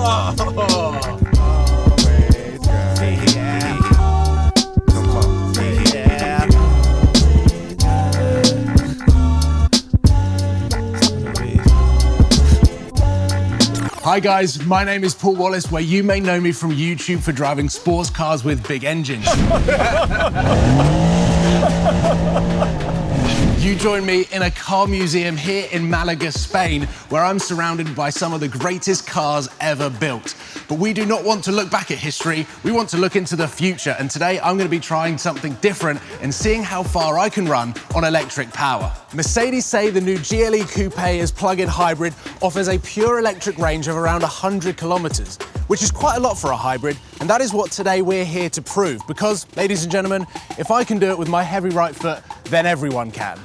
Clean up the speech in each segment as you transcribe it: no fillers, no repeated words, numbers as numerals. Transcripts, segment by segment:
Hi guys, my name is Paul Wallace, where you may know me from YouTube for driving sports cars with big engines. You join me in a car museum here in Malaga, Spain, where I'm surrounded by some of the greatest cars ever built. But we do not want to look back at history, we want to look into the future. And today I'm going to be trying something different and seeing how far I can run on electric power. Mercedes say the new GLE Coupé as plug-in hybrid offers a pure electric range of around 100 kilometers, which is quite a lot for a hybrid. And that is what today we're here to prove. Because, ladies and gentlemen, if I can do it with my heavy right foot, then everyone can.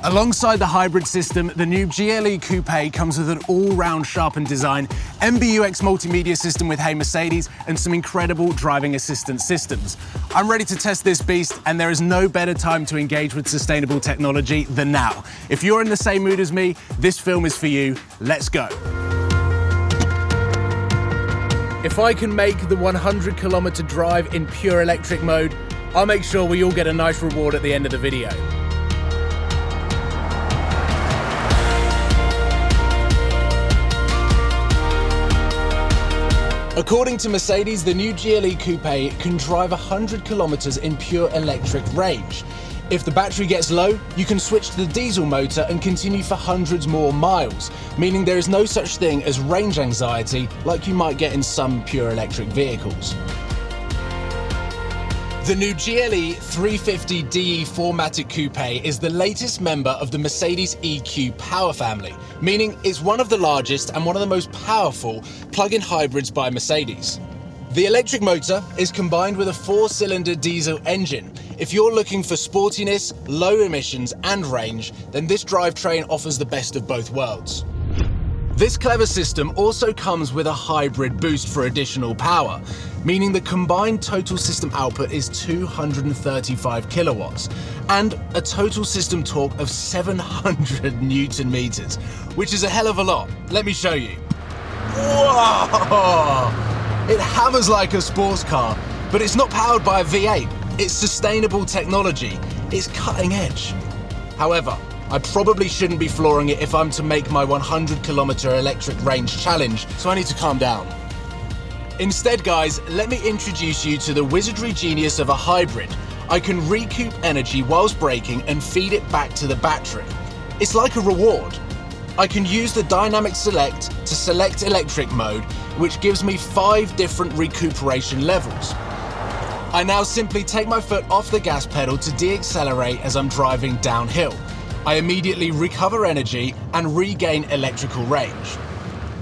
Alongside the hybrid system, the new GLE Coupé comes with an all-round sharpened design, MBUX multimedia system with Hey Mercedes, and some incredible driving assistance systems. I'm ready to test this beast, and there is no better time to engage with sustainable technology than now. If you're in the same mood as me, this film is for you. Let's go. If I can make the 100-kilometer drive in pure electric mode, I'll make sure we all get a nice reward at the end of the video. According to Mercedes, the new GLE Coupé can drive 100 kilometers in pure electric range. If the battery gets low, you can switch to the diesel motor and continue for hundreds more miles, meaning there is no such thing as range anxiety like you might get in some pure electric vehicles. The new GLE 350DE 4MATIC Coupé is the latest member of the Mercedes EQ power family, meaning it's one of the largest and one of the most powerful plug-in hybrids by Mercedes. The electric motor is combined with a 4-cylinder diesel engine. If you're looking for sportiness, low emissions and range, then this drivetrain offers the best of both worlds. This clever system also comes with a hybrid boost for additional power, meaning the combined total system output is 235 kilowatts and a total system torque of 700 Newton meters, which is a hell of a lot. Let me show you. Whoa! It hammers like a sports car, but it's not powered by a V8. It's sustainable technology. It's cutting edge. However, I probably shouldn't be flooring it if I'm to make my 100-kilometer electric range challenge, so I need to calm down. Instead, guys, let me introduce you to the wizardry genius of a hybrid. I can recoup energy whilst braking and feed it back to the battery. It's like a reward. I can use the dynamic select to select electric mode, which gives me 5 different recuperation levels. I now simply take my foot off the gas pedal to deaccelerate as I'm driving downhill. I immediately recover energy and regain electrical range.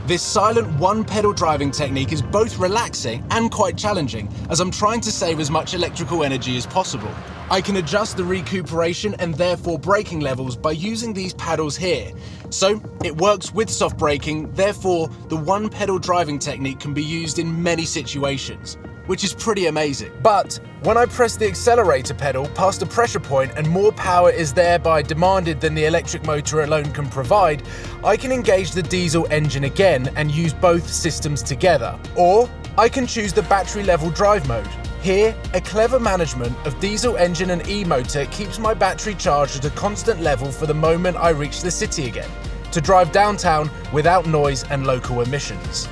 This silent one-pedal driving technique is both relaxing and quite challenging, as I'm trying to save as much electrical energy as possible. I can adjust the recuperation and therefore braking levels by using these paddles here. So it works with soft braking, therefore the one-pedal driving technique can be used in many situations, which is pretty amazing. But when I press the accelerator pedal past a pressure point and more power is thereby demanded than the electric motor alone can provide, I can engage the diesel engine again and use both systems together. Or I can choose the battery level drive mode. Here, a clever management of diesel engine and e-motor keeps my battery charged at a constant level for the moment I reach the city again, to drive downtown without noise and local emissions.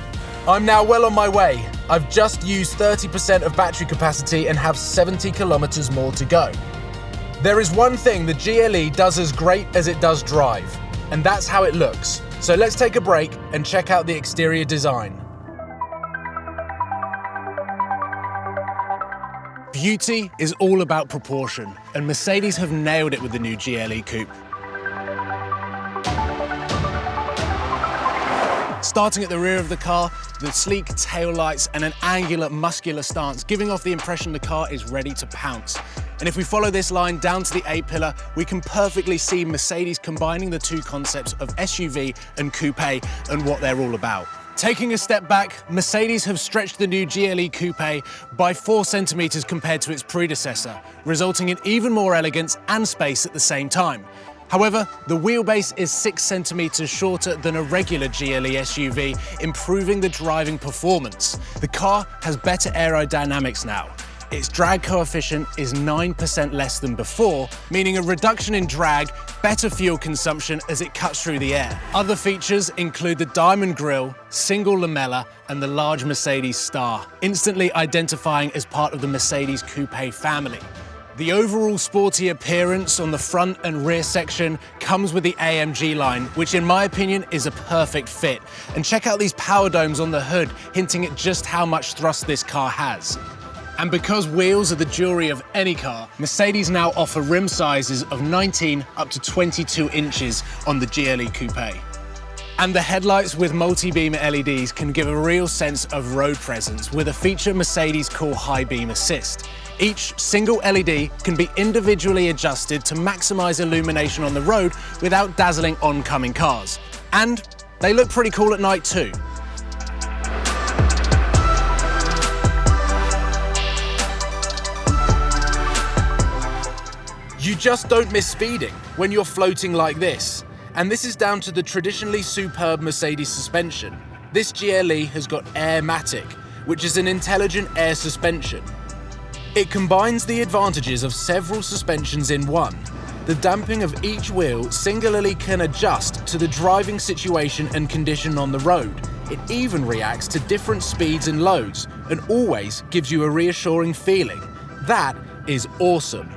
I'm now well on my way. I've just used 30% of battery capacity and have 70 kilometers more to go. There is one thing the GLE does as great as it does drive, and that's how it looks. So let's take a break and check out the exterior design. Beauty is all about proportion, and Mercedes have nailed it with the new GLE Coupe. Starting at the rear of the car, the sleek taillights and an angular, muscular stance, giving off the impression the car is ready to pounce. And if we follow this line down to the A-pillar, we can perfectly see Mercedes combining the two concepts of SUV and coupe and what they're all about. Taking a step back, Mercedes have stretched the new GLE Coupé by 4 centimeters compared to its predecessor, resulting in even more elegance and space at the same time. However, the wheelbase is 6 centimeters shorter than a regular GLE SUV, improving the driving performance. The car has better aerodynamics now. Its drag coefficient is 9% less than before, meaning a reduction in drag, better fuel consumption as it cuts through the air. Other features include the diamond grille, single lamella, and the large Mercedes star, instantly identifying as part of the Mercedes Coupé family. The overall sporty appearance on the front and rear section comes with the AMG line, which in my opinion is a perfect fit. And check out these power domes on the hood, hinting at just how much thrust this car has. And because wheels are the jewelry of any car, Mercedes now offer rim sizes of 19 up to 22 inches on the GLE Coupé. And the headlights with multi-beam LEDs can give a real sense of road presence with a feature Mercedes call High Beam Assist. Each single LED can be individually adjusted to maximize illumination on the road without dazzling oncoming cars. And they look pretty cool at night too. You just don't miss speeding when you're floating like this. And this is down to the traditionally superb Mercedes suspension. This GLE has got Airmatic, which is an intelligent air suspension. It combines the advantages of several suspensions in one. The damping of each wheel singularly can adjust to the driving situation and condition on the road. It even reacts to different speeds and loads, and always gives you a reassuring feeling. That is awesome.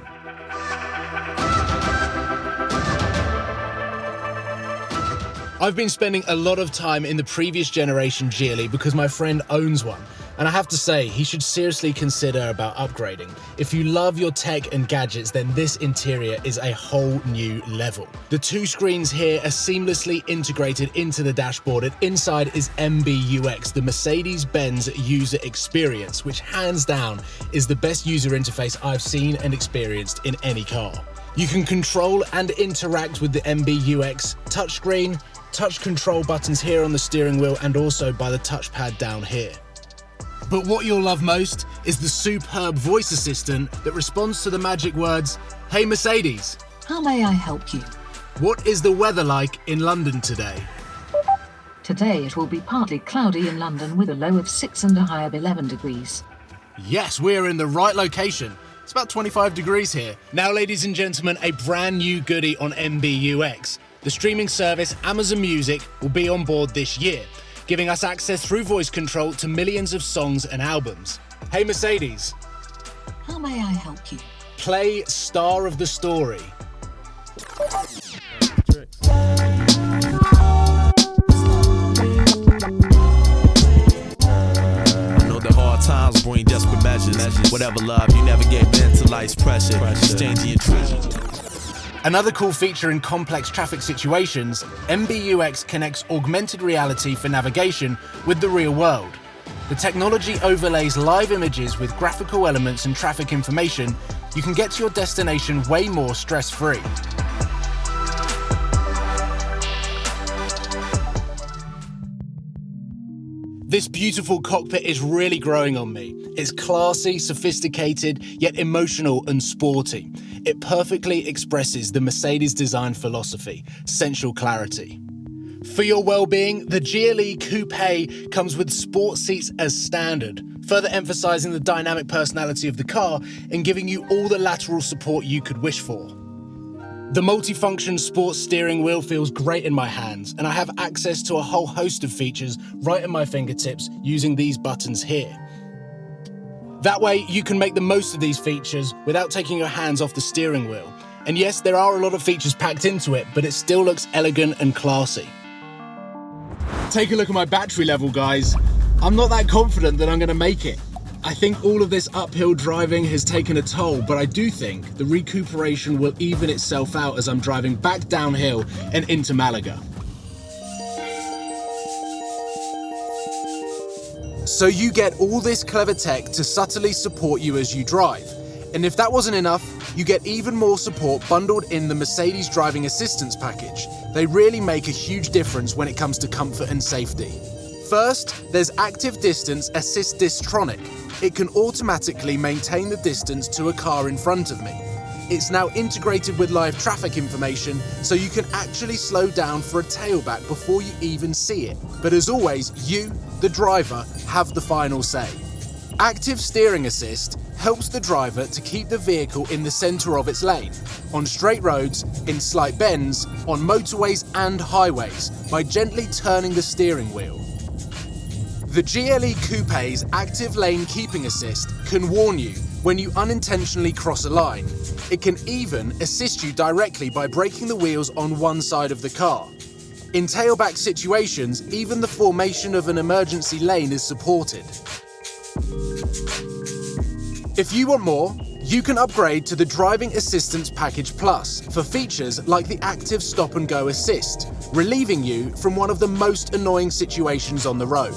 I've been spending a lot of time in the previous generation GLE because my friend owns one. And I have to say, he should seriously consider about upgrading. If you love your tech and gadgets, then this interior is a whole new level. The two screens here are seamlessly integrated into the dashboard, and inside is MBUX, the Mercedes-Benz user experience, which hands down is the best user interface I've seen and experienced in any car. You can control and interact with the MBUX touchscreen, touch control buttons here on the steering wheel, and also by the touchpad down here. But what you'll love most is the superb voice assistant that responds to the magic words, "Hey Mercedes, how may I help you? What is the weather like in London today?" Today it will be partly cloudy in London with a low of 6 and a high of 11 degrees. Yes, we're in the right location. It's about 25 degrees here. Now, ladies and gentlemen, a brand new goodie on MBUX. The streaming service Amazon Music will be on board this year, giving us access through voice control to millions of songs and albums. Hey Mercedes, how may I help you? Play Star of the Story. Times bring desperate measures. Whatever love you never gave in to life's pressure. Exchanging your treasure. Another cool feature in complex traffic situations, MBUX connects augmented reality for navigation with the real world. The technology overlays live images with graphical elements and traffic information. You can get to your destination way more stress-free. This beautiful cockpit is really growing on me. It's classy, sophisticated, yet emotional and sporty. It perfectly expresses the Mercedes design philosophy, sensual clarity. For your well-being, the GLE Coupé comes with sport seats as standard, further emphasizing the dynamic personality of the car and giving you all the lateral support you could wish for. The multifunction sports steering wheel feels great in my hands, and I have access to a whole host of features right at my fingertips using these buttons here. That way, you can make the most of these features without taking your hands off the steering wheel. And yes, there are a lot of features packed into it, but it still looks elegant and classy. Take a look at my battery level, guys. I'm not that confident that I'm going to make it. I think all of this uphill driving has taken a toll, but I do think the recuperation will even itself out as I'm driving back downhill and into Malaga. So you get all this clever tech to subtly support you as you drive. And if that wasn't enough, you get even more support bundled in the Mercedes Driving Assistance package. They really make a huge difference when it comes to comfort and safety. First, there's Active Distance Assist Distronic. It can automatically maintain the distance to a car in front of me. it's now integrated with live traffic information, so you can actually slow down for a tailback before you even see it. But as always, you, the driver, have the final say. Active steering assist helps the driver to keep the vehicle in the centre of its lane, on straight roads, in slight bends, on motorways and highways, by gently turning the steering wheel. The GLE Coupé's active lane keeping assist can warn you when you unintentionally cross a line. It can even assist you directly by braking the wheels on one side of the car. In tailback situations, even the formation of an emergency lane is supported. If you want more, you can upgrade to the Driving Assistance Package Plus for features like the Active Stop and Go Assist, relieving you from one of the most annoying situations on the road.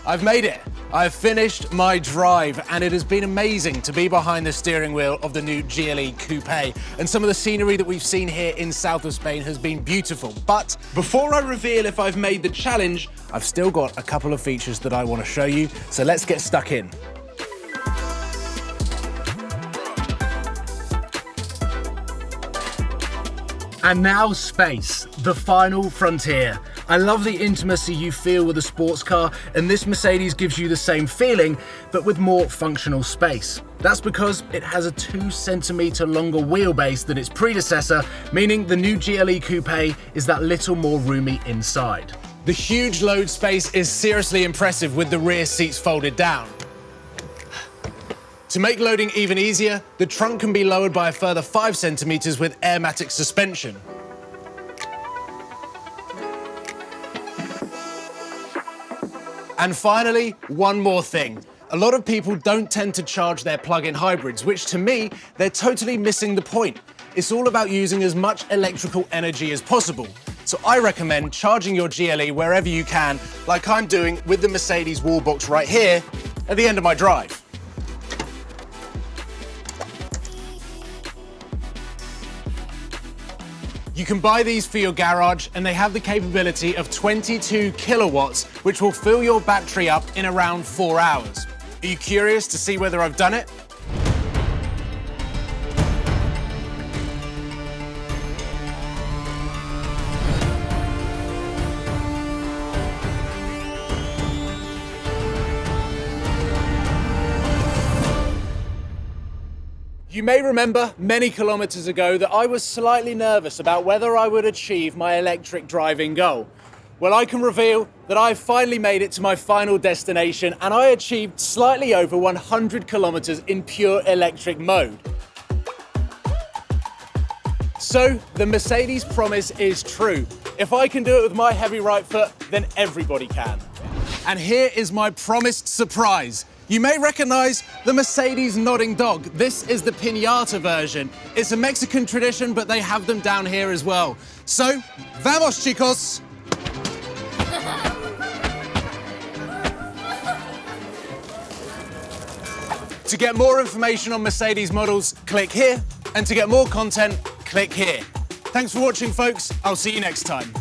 I've made it. I've finished my drive, and it has been amazing to be behind the steering wheel of the new GLE Coupé. And some of the scenery that we've seen here in south of Spain has been beautiful. But before I reveal if I've made the challenge, I've still got a couple of features that I want to show you. So let's get stuck in. And now space, the final frontier. I love the intimacy you feel with a sports car, and this Mercedes gives you the same feeling, but with more functional space. That's because it has a 2 centimetre longer wheelbase than its predecessor, meaning the new GLE Coupé is that little more roomy inside. The huge load space is seriously impressive with the rear seats folded down. To make loading even easier, the trunk can be lowered by a further 5 centimetres with airmatic suspension. And finally, one more thing. A lot of people don't tend to charge their plug-in hybrids, which to me, they're totally missing the point. It's all about using as much electrical energy as possible. So I recommend charging your GLE wherever you can, like I'm doing with the Mercedes wall box right here at the end of my drive. You can buy these for your garage, and they have the capability of 22 kilowatts, which will fill your battery up in around 4 hours. Are you curious to see whether I've done it? You may remember many kilometers ago that I was slightly nervous about whether I would achieve my electric driving goal. Well, I can reveal that I've finally made it to my final destination, and I achieved slightly over 100 kilometers in pure electric mode. So, the Mercedes promise is true. If I can do it with my heavy right foot, then everybody can. And here is my promised surprise. You may recognize the Mercedes nodding dog. This is the piñata version. It's a Mexican tradition, but they have them down here as well. So, vamos, chicos! To get more information on Mercedes models, click here. And to get more content, click here. Thanks for watching, folks. I'll see you next time.